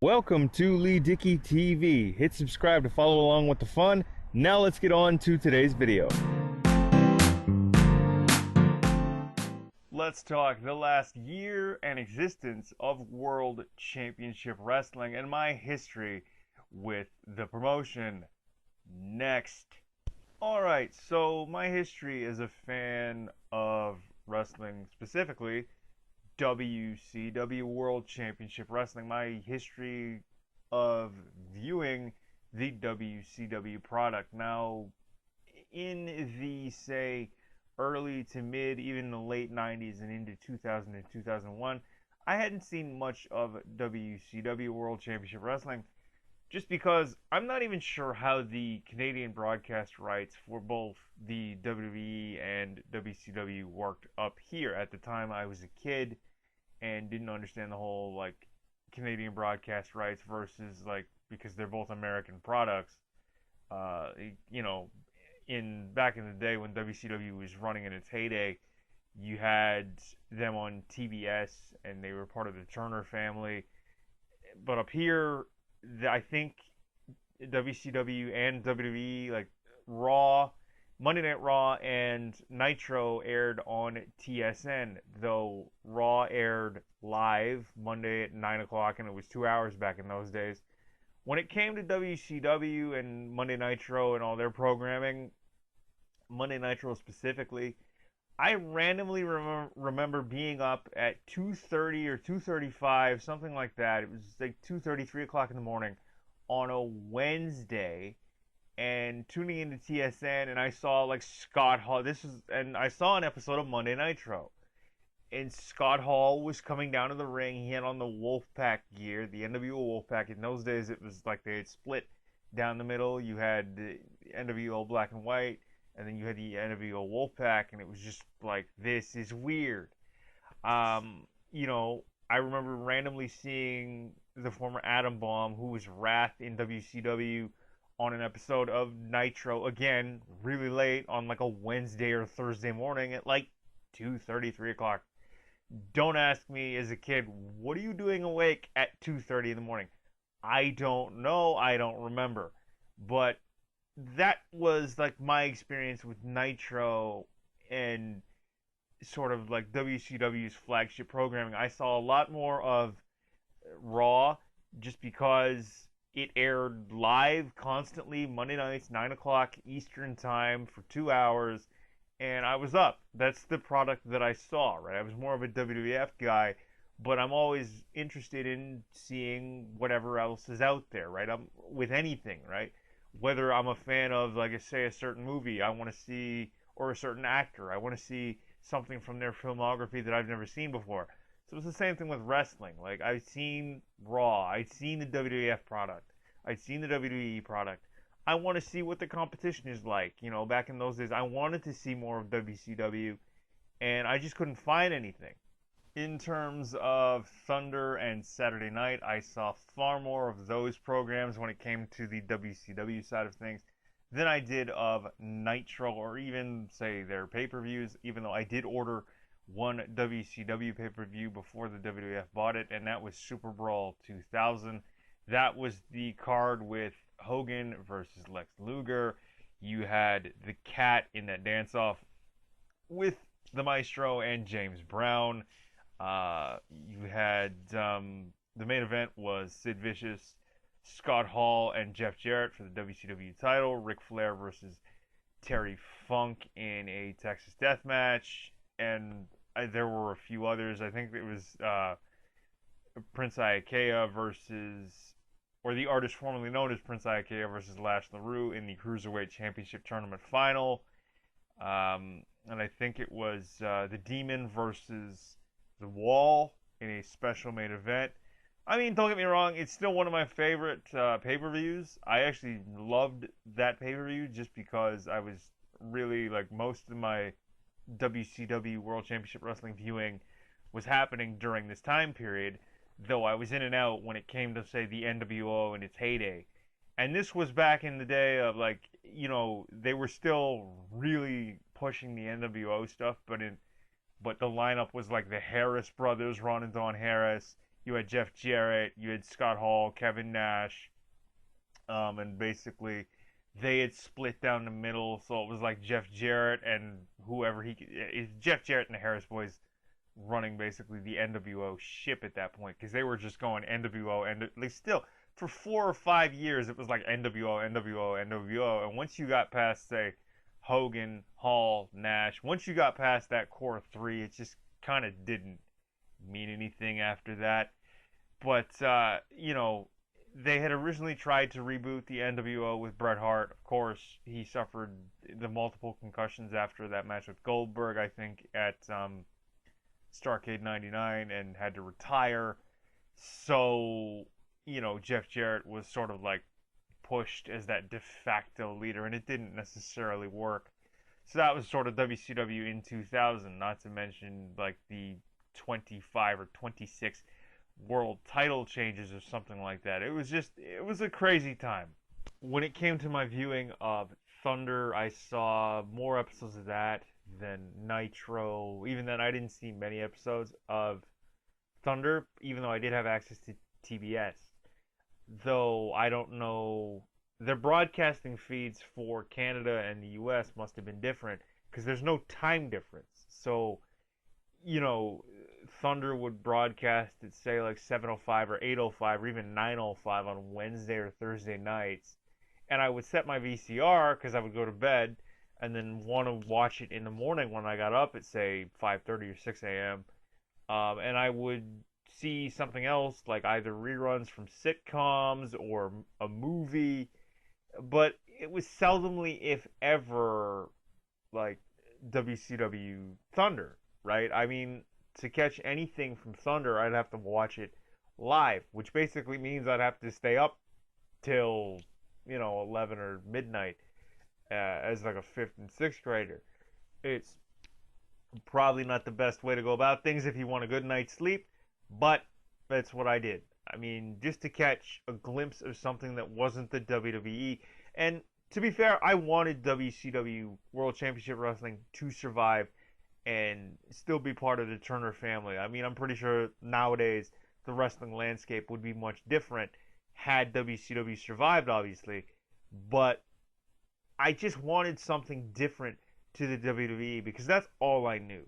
Welcome to Leigh Dickey TV. Hit subscribe to follow along with the fun. Now let's get on to today's video. Let's talk the last year and existence of World Championship Wrestling and my history with the promotion. Next. Alright, so my history as a fan of wrestling, specifically WCW World Championship Wrestling, my history of viewing the WCW product. Now, in the, say, early to mid, even the late 90s and into 2000 and 2001, I hadn't seen much of WCW World Championship Wrestling, just because I'm not even sure how the Canadian broadcast rights for both the WWE and WCW worked up here. At the time, I was a kid and didn't understand the whole, like, Canadian broadcast rights versus, like, because they're both American products. Back in the day when WCW was running in its heyday, you had them on TBS, and they were part of the Turner family. But up here, I think WCW and WWE, like Raw, Monday Night Raw, and Nitro aired on TSN, though Raw aired live Monday at 9 o'clock, and it was 2 hours back in those days. When it came to WCW and Monday Nitro and all their programming, Monday Nitro specifically, I randomly remember being up at 2:30 or 2:35, something like that. It was like 2:30, 3 o'clock in the morning on a Wednesday, and tuning into TSN, and I saw like Scott Hall. And I saw an episode of Monday Nitro, and Scott Hall was coming down to the ring. He had on the Wolfpack gear, the NWO Wolfpack. In those days, it was like they had split down the middle. You had the NWO Black and White, and then you had the NWO Wolfpack, and it was just like, this is weird. I remember randomly seeing the former Atom Bomb, who was Wrath in WCW, on an episode of Nitro, again, really late, on like a Wednesday or Thursday morning at like 2:30, 3 o'clock. Don't ask me as a kid, what are you doing awake at 2:30 in the morning? I don't know, I don't remember. But that was like my experience with Nitro and sort of like WCW's flagship programming. I saw a lot more of Raw just because it aired live constantly Monday nights, 9 o'clock Eastern time for 2 hours, and I was up. That's the product that I saw, right? I was more of a WWF guy, but I'm always interested in seeing whatever else is out there, right? I'm with anything, right? Whether I'm a fan of, like I say, a certain movie I want to see, or a certain actor, I want to see something from their filmography that I've never seen before. So it's the same thing with wrestling. Like, I've seen Raw, I'd seen the WWF product, I'd seen the WWE product. I want to see what the competition is like. Back in those days, I wanted to see more of WCW, and I just couldn't find anything. In terms of Thunder and Saturday Night, I saw far more of those programs when it came to the WCW side of things than I did of Nitro, or even, say, their pay-per-views, even though I did order one WCW pay-per-view before the WWF bought it, and that was Super Brawl 2000. That was the card with Hogan versus Lex Luger. You had the Cat in that dance-off with the Maestro and James Brown. You had the main event was Sid Vicious, Scott Hall, and Jeff Jarrett for the WCW title. Ric Flair versus Terry Funk in a Texas Death Match, and there were a few others. I think it was Prince Iaukea or the artist formerly known as Prince Iaukea versus Lash LaRue in the Cruiserweight Championship Tournament final. And I think it was the Demon versus the Wall in a special main event. I mean, don't get me wrong, it's still one of my favorite pay-per-views. I actually loved that pay-per-view just because I was really, like, most of my WCW World Championship Wrestling viewing was happening during this time period, though I was in and out when it came to, say, the NWO in its heyday. And this was back in the day of, like, they were still really pushing the NWO stuff, but the lineup was like the Harris brothers, Ron and Don Harris, You had Jeff Jarrett, you had Scott Hall, Kevin Nash, and basically they had split down the middle, so it was like Jeff Jarrett and whoever Jeff Jarrett and the Harris Boys running basically the NWO ship at that point, because they were just going NWO, and they still for 4 or 5 years it was like NWO, NWO, NWO, and once you got past, say, Hogan, Hall, Nash, once you got past that core three, it just kind of didn't mean anything after that. But they had originally tried to reboot the NWO with Bret Hart. Of course, he suffered the multiple concussions after that match with Goldberg, I think, at Starrcade '99, and had to retire. So, Jeff Jarrett was sort of like pushed as that de facto leader, and it didn't necessarily work. So that was sort of WCW in 2000, not to mention like the 25 or 26 world title changes or something like that. It was a crazy time. When it came to my viewing of Thunder, I saw more episodes of that than Nitro. Even then, I didn't see many episodes of Thunder, even though I did have access to TBS. Though I don't know, their broadcasting feeds for Canada and the US must have been different because there's no time difference. So, Thunder would broadcast at, say, like 7:05 or 8:05 or even 9:05 on Wednesday or Thursday nights, and I would set my VCR because I would go to bed and then want to watch it in the morning when I got up at, say, 5:30 or 6 a.m. And I would see something else, like either reruns from sitcoms or a movie, but it was seldomly, if ever, like WCW Thunder, right? I mean, to catch anything from Thunder, I'd have to watch it live, which basically means I'd have to stay up till 11 or midnight as like a fifth and sixth grader. It's probably not the best way to go about things if you want a good night's sleep, but that's what I did. I mean, just to catch a glimpse of something that wasn't the WWE. And to be fair, I wanted WCW World Championship Wrestling to survive and still be part of the Turner family. I mean, I'm pretty sure nowadays the wrestling landscape would be much different had WCW survived, obviously. But I just wanted something different to the WWE because that's all I knew,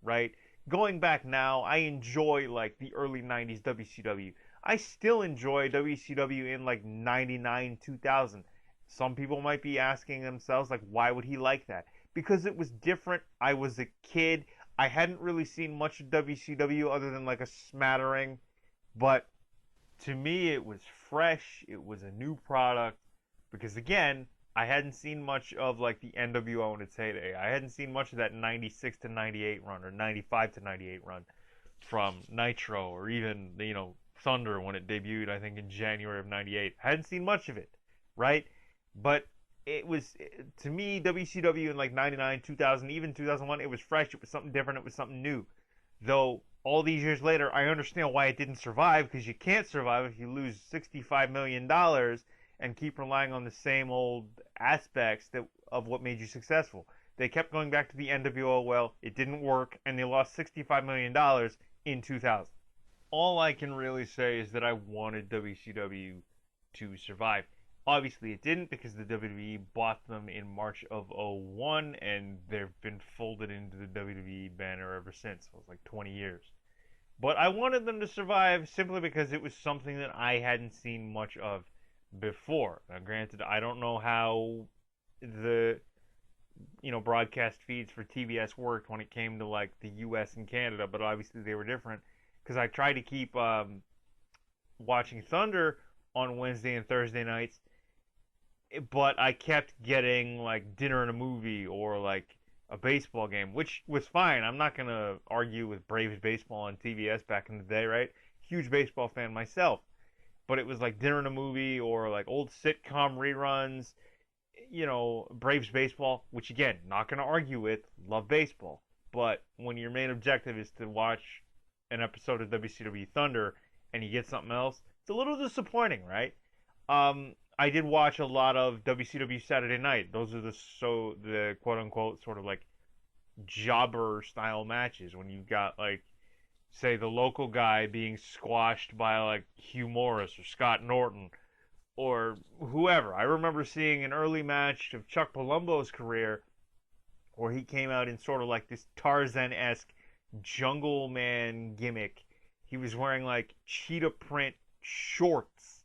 right? Going back now, I enjoy like the early 90s WCW. I still enjoy WCW in like 99, 2000. Some people might be asking themselves, like, why would he like that? Because it was different. I was a kid. I hadn't really seen much of WCW other than like a smattering. But to me, it was fresh. It was a new product. Because again, I hadn't seen much of like the NWO in its heyday. I hadn't seen much of that 96 to 98 run or 95 to 98 run from Nitro or even, Thunder when it debuted, I think, in January of 98. I hadn't seen much of it, right? But it was, to me, WCW in like 99, 2000, even 2001, it was fresh. It was something different. It was something new. Though all these years later, I understand why it didn't survive, because you can't survive if you lose $65 million and keep relying on the same old aspects of what made you successful. They kept going back to the NWO. Well, it didn't work, and they lost $65 million in 2000. All I can really say is that I wanted WCW to survive. Obviously, it didn't, because the WWE bought them in March of '01, and they've been folded into the WWE banner ever since. It was like 20 years. But I wanted them to survive simply because it was something that I hadn't seen much of before. Now, granted, I don't know how the broadcast feeds for TBS worked when it came to like the US and Canada, but obviously they were different, because I tried to keep watching Thunder on Wednesday and Thursday nights, but I kept getting like dinner and a movie or like a baseball game, which was fine. I'm not gonna argue with Braves baseball on TBS back in the day, right? Huge baseball fan myself, but it was like dinner and a movie or like old sitcom reruns, Braves baseball, which again, not gonna argue with. Love baseball, but when your main objective is to watch an episode of WCW Thunder and you get something else, it's a little disappointing, right? I did watch a lot of WCW Saturday Night. Those are the quote unquote sort of like jobber style matches when you got like say the local guy being squashed by like Hugh Morris or Scott Norton or whoever. I remember seeing an early match of Chuck Palumbo's career where he came out in sort of like this Tarzan-esque jungle man gimmick. He was wearing like cheetah print shorts,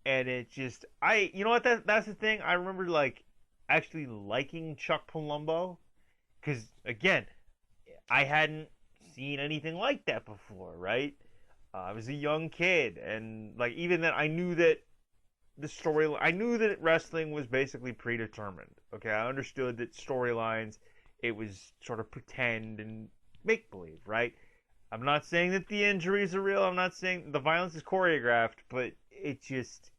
and it just you know what, that's the thing. I remember like actually liking Chuck Palumbo because again, I hadn't seen anything like that before, right? I was a young kid, and like even then, I knew that the story. I knew that wrestling was basically predetermined. Okay, I understood that storylines, it was sort of pretend and make believe, right? I'm not saying that the injuries are real. I'm not saying the violence is choreographed, but it just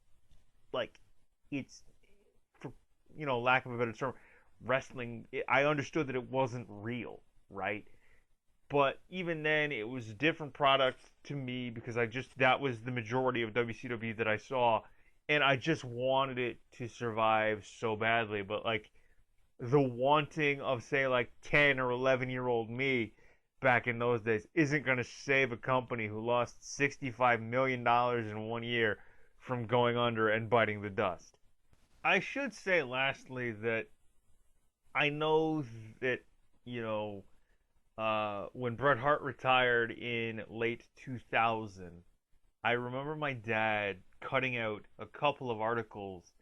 like it's for lack of a better term, wrestling. I understood that it wasn't real, right? But even then, it was a different product to me because that was the majority of WCW that I saw, and I just wanted it to survive so badly. But like the wanting of say like 10 or 11-year-old me back in those days isn't going to save a company who lost $65 million in 1 year from going under and biting the dust. I should say lastly that I know that you know when Bret Hart retired in late 2000, I remember my dad cutting out a couple of articles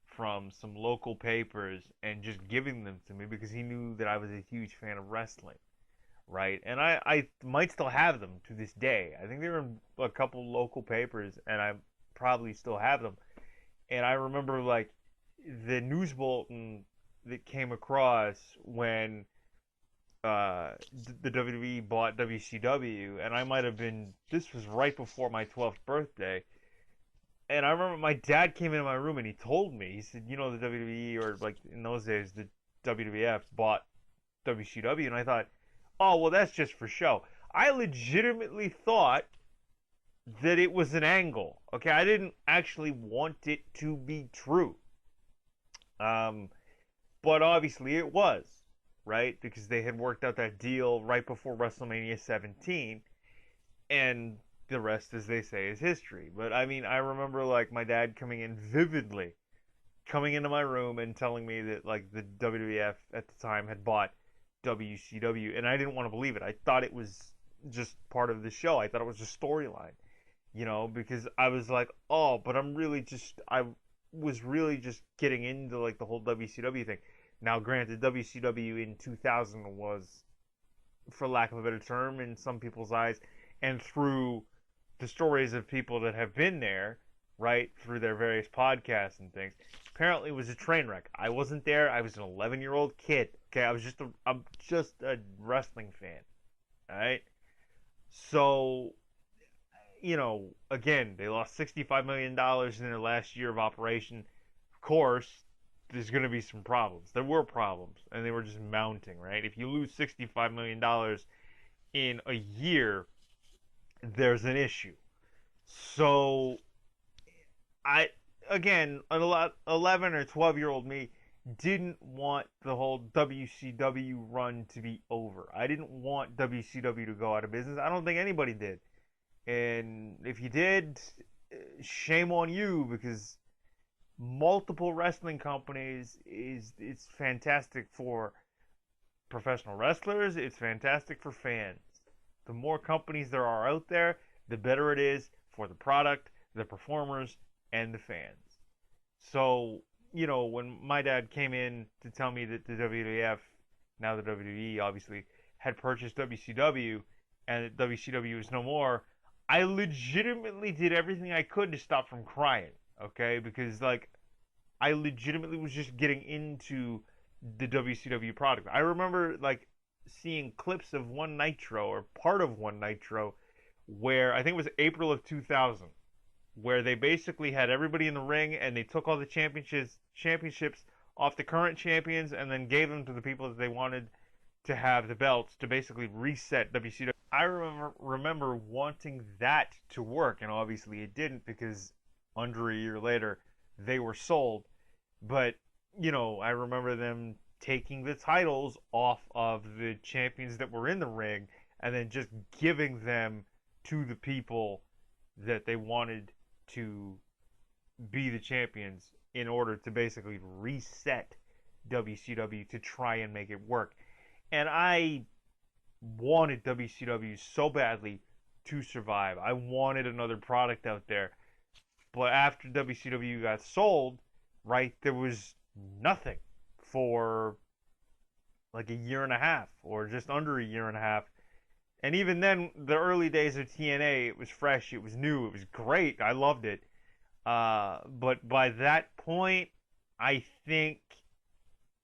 from some local papers and just giving them to me because he knew that I was a huge fan of wrestling, right? And I might still have them to this day. I think they were in a couple local papers, and I probably still have them. And I remember like the news bulletin that came across when the WWE bought WCW, and I might have been. This was right before my 12th birthday, and I remember my dad came into my room and he told me. He said, "You know, the WWE, or like in those days, the WWF bought WCW," and I thought, "Oh, well, that's just for show." I legitimately thought that it was an angle. Okay, I didn't actually want it to be true. Um, but obviously it was, right? Because they had worked out that deal right before WrestleMania 17, and the rest, as they say, is history. But I mean, I remember like my dad coming in vividly, coming into my room and telling me that like the WWF at the time had bought WCW, and I didn't want to believe it. I thought it was just part of the show. I thought it was a storyline, because I was like, oh, but I was really just getting into like the whole WCW thing. Now, granted, WCW in 2000 was, for lack of a better term, in some people's eyes, and through the stories of people that have been there, right, through their various podcasts and things, apparently it was a train wreck. I wasn't there. I was an 11-year-old kid. Okay, I'm just a wrestling fan. All right, so again, they lost $65 million in their last year of operation. Of course, there's going to be some problems. There were problems, and they were just mounting, right? If you lose $65 million in a year, there's an issue. So, again, 11 or 12-year-old me didn't want the whole WCW run to be over. I didn't want WCW to go out of business. I don't think anybody did. And if you did, shame on you, because multiple wrestling companies it's fantastic for professional wrestlers, it's fantastic for fans. The more companies there are out there, the better it is for the product, the performers, and the fans. So, when my dad came in to tell me that the WWF, now the WWE obviously, had purchased WCW and that WCW was no more, I legitimately did everything I could to stop from crying, okay? Because, like, I legitimately was just getting into the WCW product. I remember, like, seeing clips of One Nitro, or part of One Nitro, where I think it was April of 2000, where they basically had everybody in the ring and they took all the championships off the current champions and then gave them to the people that they wanted to have the belts to basically reset WCW. I remember wanting that to work, and obviously it didn't because under a year later they were sold. But I remember them taking the titles off of the champions that were in the ring and then just giving them to the people that they wanted to be the champions in order to basically reset WCW to try and make it work. And I wanted WCW so badly to survive. I wanted another product out there. But after WCW got sold, right, there was nothing for like a year and a half, or just under a year and a half. And even then, the early days of TNA, it was fresh, it was new, it was great. I loved it. But by that point, I think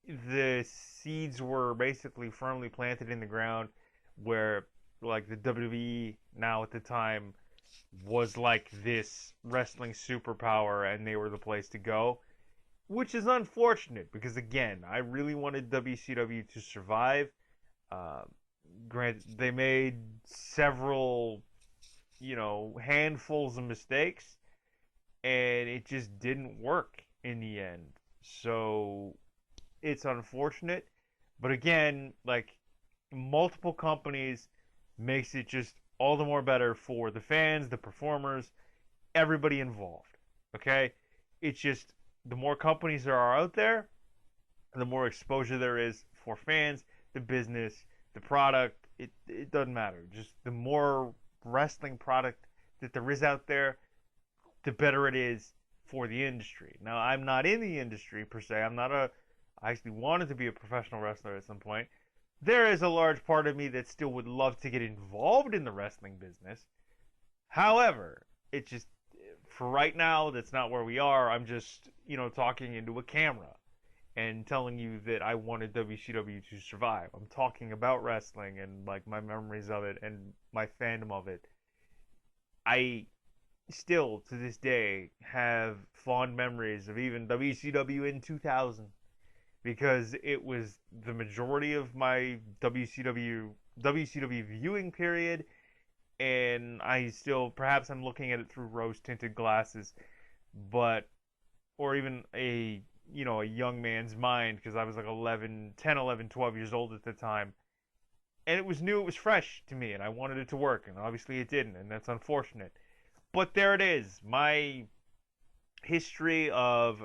the seeds were basically firmly planted in the ground, where like the WWE now at the time was like this wrestling superpower, and they were the place to go, which is unfortunate because again, I really wanted WCW to survive. Granted, they made several, handfuls of mistakes, and it just didn't work in the end. So it's unfortunate, but again, like, multiple companies makes it just all the more better for the fans, the performers, everybody involved. Okay? It's just the more companies there are out there, the more exposure there is for fans, the business, the product. It doesn't matter. Just the more wrestling product that there is out there, the better it is for the industry. Now, I'm not in the industry per se. I actually wanted to be a professional wrestler at some point. There is a large part of me that still would love to get involved in the wrestling business. However, it just, for right now, that's not where we are. I'm just, talking into a camera and telling you that I wanted WCW to survive. I'm talking about wrestling and like my memories of it and my fandom of it. I still, to this day, have fond memories of even WCW in 2000. Because it was the majority of my WCW viewing period, and perhaps I'm looking at it through rose-tinted glasses, or even a young man's mind, because I was like 10, 11, 12 years old at the time, and it was new, it was fresh to me, and I wanted it to work, and obviously it didn't, and that's unfortunate. But there it is, my history of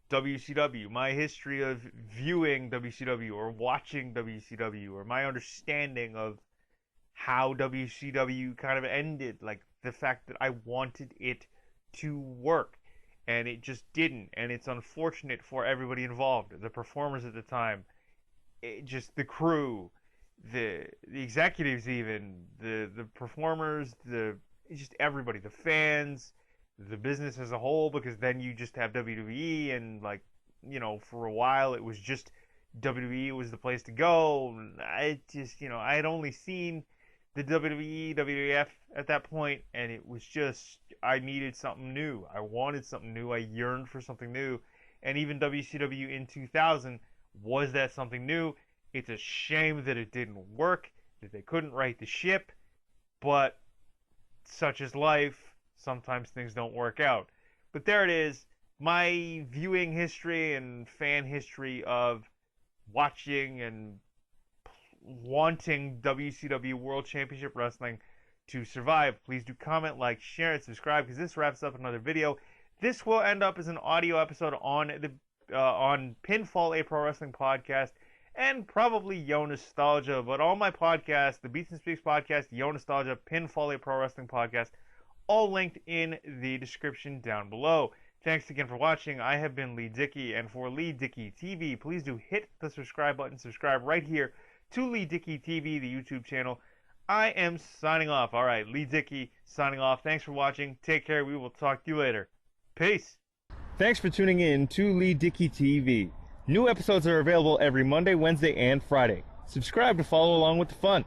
WCW, my history of viewing WCW or watching WCW, or my understanding of how WCW kind of ended, like the fact that I wanted it to work and it just didn't, and it's unfortunate for everybody involved, the performers at the time, just the crew, the executives, even the performers, just everybody, the fans, the business as a whole, because then you just have WWE, and like, for a while it was just WWE was the place to go. I just, I had only seen the WWE, WWF at that point, and it was just, I needed something new. I wanted something new. I yearned for something new. And even WCW in 2000 was that something new. It's a shame that it didn't work, that they couldn't right the ship, but such is life. Sometimes things don't work out. But there it is, my viewing history and fan history of watching and wanting WCW World Championship Wrestling to survive. Please do comment, like, share, and subscribe, because this wraps up another video. This will end up as an audio episode on Pinfall, a Pro Wrestling podcast, and probably Yo Nostalgia. But all my podcasts, the Beats and Speaks podcast, Yo Nostalgia, Pinfall, a Pro Wrestling podcast, all linked in the description down below. Thanks again for watching. I have been Leigh Dickey, and for Leigh Dickey TV, please do hit the subscribe button. Subscribe right here to Leigh Dickey TV, the YouTube channel. I am signing off. All right, Leigh Dickey signing off. Thanks for watching. Take care. We will talk to you later. Peace. Thanks for tuning in to Leigh Dickey TV. New episodes are available every Monday, Wednesday, and Friday. Subscribe to follow along with the fun.